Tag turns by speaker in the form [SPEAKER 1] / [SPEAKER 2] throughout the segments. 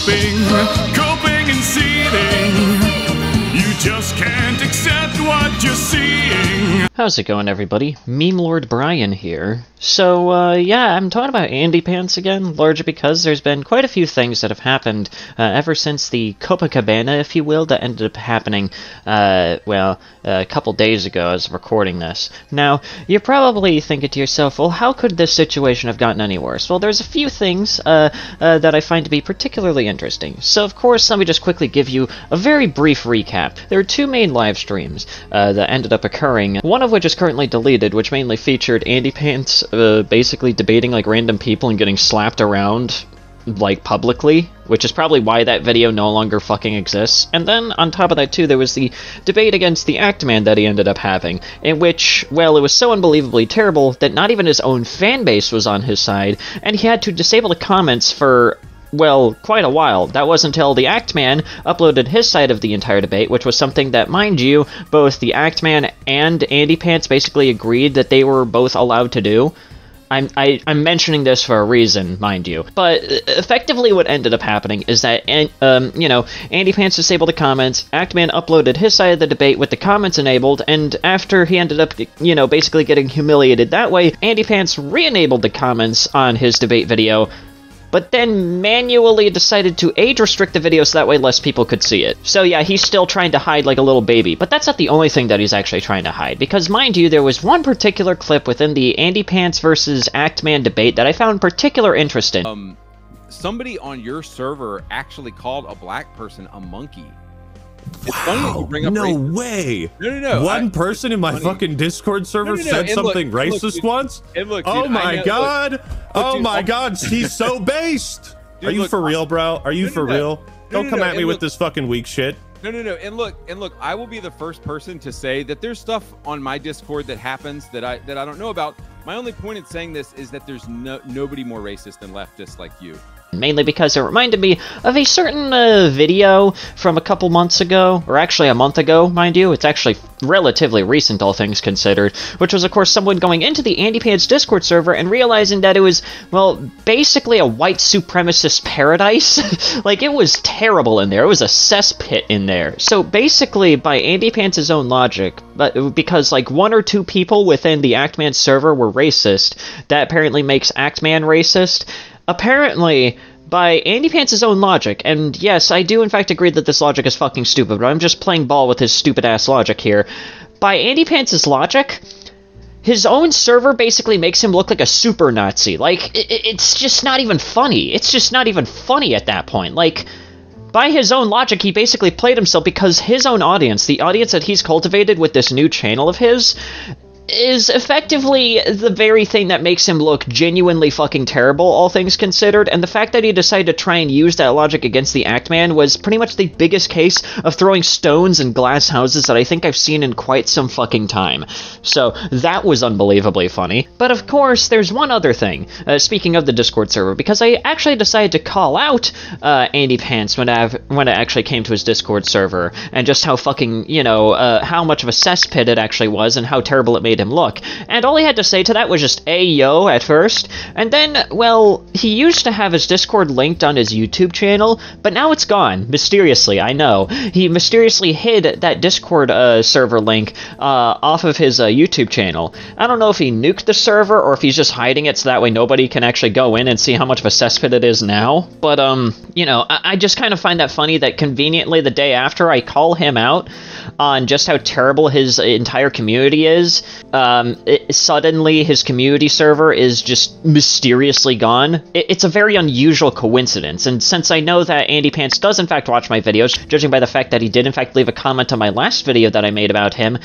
[SPEAKER 1] coping and seething. You just can't accept what you're seeing.
[SPEAKER 2] How's it going, everybody? Meme Lord Brian here. So, yeah, I'm talking about AndyPants again, largely because there's been quite a few things that have happened ever since the Copacabana, if you will, that ended up happening, well, a couple days ago as of recording this. Now, you're probably thinking to yourself, well, how could this situation have gotten any worse? Well, there's a few things that I find to be particularly interesting. So, of course, let me just quickly give you a very brief recap. There are two main live streams that ended up occurring, one of which is currently deleted, which mainly featured AndyPants basically debating like random people and getting slapped around like publicly, which is probably why that video no longer fucking exists. And then on top of that too, there was the debate against the Actman that he ended up having, in which, well, it was so unbelievably terrible that not even his own fan base was on his side, and he had to disable the comments for, well, quite a while. That wasn't until the Actman uploaded his side of the entire debate, which was something that, mind you, both the Actman and AndyPants basically agreed that they were both allowed to do. I'm mentioning this for a reason, mind you. But effectively what ended up happening is that, you know, AndyPants disabled the comments, Actman uploaded his side of the debate with the comments enabled, and after he ended up, you know, basically getting humiliated that way, AndyPants re-enabled the comments on his debate video, but then manually decided to age restrict the video so that way less people could see it. So yeah, he's still trying to hide like a little baby, but that's not the only thing that he's actually trying to hide, because mind you, there was one particular clip within the AndyPants versus Actman debate that I found particular interesting.
[SPEAKER 3] Somebody on your server actually called a black person a monkey. It's
[SPEAKER 4] wow,
[SPEAKER 3] funny that you bring up
[SPEAKER 4] no
[SPEAKER 3] racism.
[SPEAKER 4] way.
[SPEAKER 3] No.
[SPEAKER 4] One person in my fucking Discord server said something racist once?
[SPEAKER 3] Oh
[SPEAKER 4] my god. Oh my god, he's so based. Are you for real, bro? Are you for real? Don't come at me with this fucking weak shit.
[SPEAKER 3] No. And look, I will be the first person to say that there's stuff on my Discord that happens that I don't know about. My only point in saying this is that there's nobody more racist than leftists like you.
[SPEAKER 2] Mainly because it reminded me of a certain video from a couple months ago, or actually a month ago, mind you. It's actually relatively recent, all things considered, which was, of course, someone going into the AndyPants Discord server and realizing that it was, well, basically a white supremacist paradise. Like, it was terrible in there. It was a cesspit in there. So basically, by AndyPants' own logic, but because, like, one or two people within the Actman server were racist, that apparently makes Actman racist. Apparently, by AndyPants' own logic, and yes, I do in fact agree that this logic is fucking stupid, but I'm just playing ball with his stupid-ass logic here. By AndyPants' logic, his own server basically makes him look like a super Nazi. Like, it's just not even funny. It's just not even funny at that point. Like, by his own logic, he basically played himself because his own audience, the audience that he's cultivated with this new channel of his, is effectively the very thing that makes him look genuinely fucking terrible, all things considered, and the fact that he decided to try and use that logic against the Actman was pretty much the biggest case of throwing stones and glass houses that I think I've seen in quite some fucking time. So, that was unbelievably funny. But of course, there's one other thing, speaking of the Discord server, because I actually decided to call out AndyPants when it actually came to his Discord server, and just how fucking, you know, how much of a cesspit it actually was, and how terrible it made him look. And all he had to say to that was just "Ayo" at first, and then, well, he used to have his Discord linked on his YouTube channel, but now it's gone, mysteriously, I know. He mysteriously hid that Discord server link off of his YouTube channel. I don't know if he nuked the server, or if he's just hiding it so that way nobody can actually go in and see how much of a cesspit it is now, but, you know, I just kind of find that funny that conveniently the day after I call him out on just how terrible his entire community is, suddenly his community server is just mysteriously gone. It's a very unusual coincidence, and since I know that AndyPants does in fact watch my videos, judging by the fact that he did in fact leave a comment on my last video that I made about him,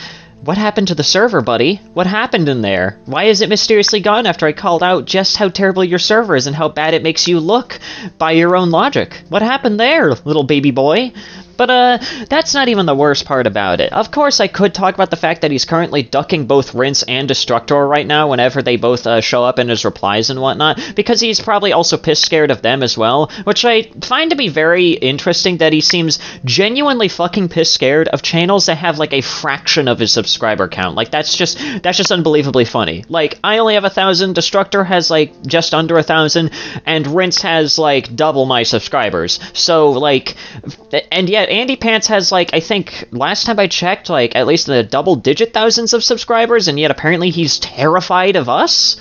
[SPEAKER 2] what happened to the server, buddy? What happened in there? Why is it mysteriously gone after I called out just how terrible your server is and how bad it makes you look by your own logic? What happened there, little baby boy? But that's not even the worst part about it. Of course, I could talk about the fact that he's currently ducking both Rinse and Destructor right now whenever they both show up in his replies and whatnot, because he's probably also piss scared of them as well, which I find to be very interesting that he seems genuinely fucking piss scared of channels that have like a fraction of his subscriber count. Like, that's just unbelievably funny. Like, I only have 1,000, Destructor has like just under 1,000, and Rinse has like double my subscribers. So like, and yet AndyPants has like, I think last time I checked, like at least in the double-digit thousands of subscribers, and yet apparently he's terrified of us?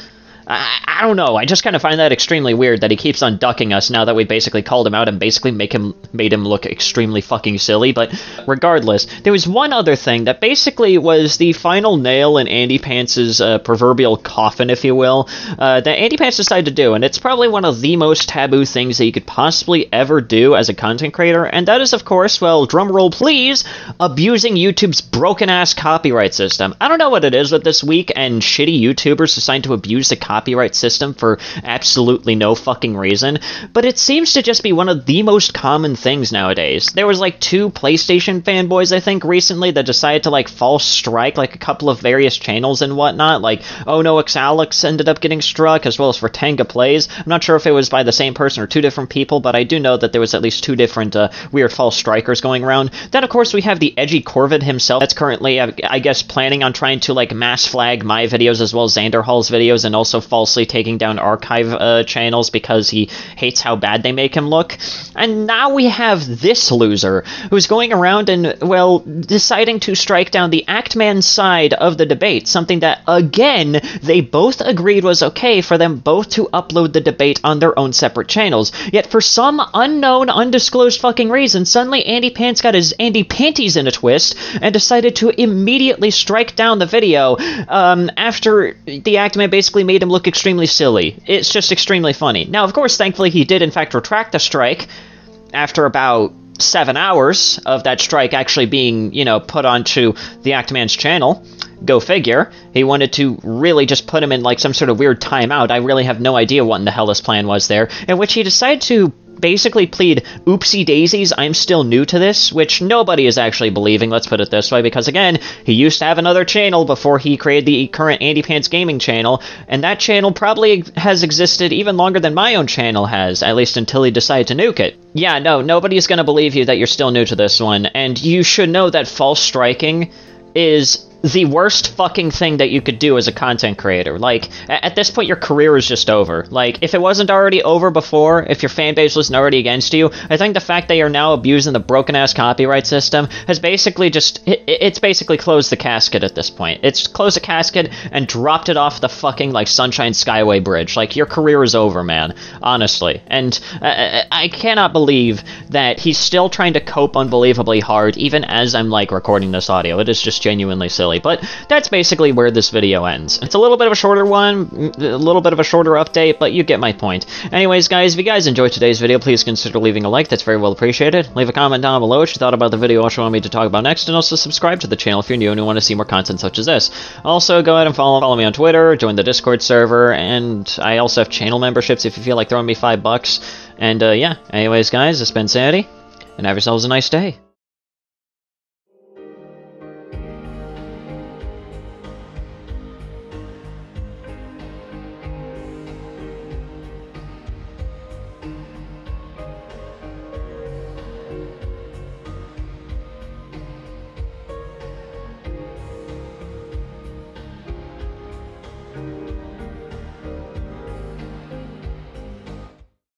[SPEAKER 2] I don't know. I just kind of find that extremely weird that he keeps on ducking us now that we basically called him out and basically made him look extremely fucking silly. But regardless, there was one other thing that basically was the final nail in AndyPants' proverbial coffin, if you will, that AndyPants decided to do, and it's probably one of the most taboo things that you could possibly ever do as a content creator, and that is, of course, well, drumroll please, abusing YouTube's broken-ass copyright system. I don't know what it is with this week and shitty YouTubers deciding to abuse the copyright system for absolutely no fucking reason, but it seems to just be one of the most common things nowadays. There was like 2 PlayStation fanboys, I think, recently that decided to like false strike like a couple of various channels and whatnot, like Oh No X Alex ended up getting struck, as well as Vertanga Plays. I'm not sure if it was by the same person or 2 different people, but I do know that there was at least 2 different weird false strikers going around. Then of course we have the edgy Corvid himself that's currently, I guess, planning on trying to like mass flag my videos as well as Xander Hall's videos, and also falsely taking down archive channels because he hates how bad they make him look. And now we have this loser who's going around and, well, deciding to strike down the Actman side of the debate, something that, again, they both agreed was okay for them both to upload the debate on their own separate channels. Yet for some unknown, undisclosed fucking reason, suddenly AndyPants got his Andy Panties in a twist and decided to immediately strike down the video after the Actman basically made him look extremely silly. It's just extremely funny. Now, of course, thankfully, he did in fact retract the strike after about 7 hours of that strike actually being, you know, put onto the Actman's channel. Go figure. He wanted to really just put him in like some sort of weird timeout. I really have no idea what in the hell his plan was there, in which he decided to basically plead oopsie daisies, I'm still new to this, which nobody is actually believing, let's put it this way, because again, he used to have another channel before he created the current AndyPants Gaming channel, and that channel probably has existed even longer than my own channel has, at least until he decided to nuke it. Yeah, no, nobody's gonna believe you that you're still new to this one, and you should know that false striking is the worst fucking thing that you could do as a content creator. Like, at this point, your career is just over. Like, if it wasn't already over before, if your fan base wasn't already against you, I think the fact that you're now abusing the broken-ass copyright system has basically just, it's basically closed the casket at this point. It's closed the casket and dropped it off the fucking, like, Sunshine Skyway Bridge. Like, your career is over, man. Honestly. And I cannot believe that he's still trying to cope unbelievably hard, even as I'm, like, recording this audio. It is just genuinely silly. But that's basically where this video ends. It's a little bit of a shorter one, a little bit of a shorter update, but you get my point. Anyways, guys, if you guys enjoyed today's video, please consider leaving a like. That's very well appreciated. Leave a comment down below what you thought about the video, what you want me to talk about next, and also subscribe to the channel if you're new and you want to see more content such as this. Also, go ahead and follow me on Twitter, join the Discord server, and I also have channel memberships if you feel like throwing me $5. And yeah, anyways, guys, it's been Sandy, and have yourselves a nice day.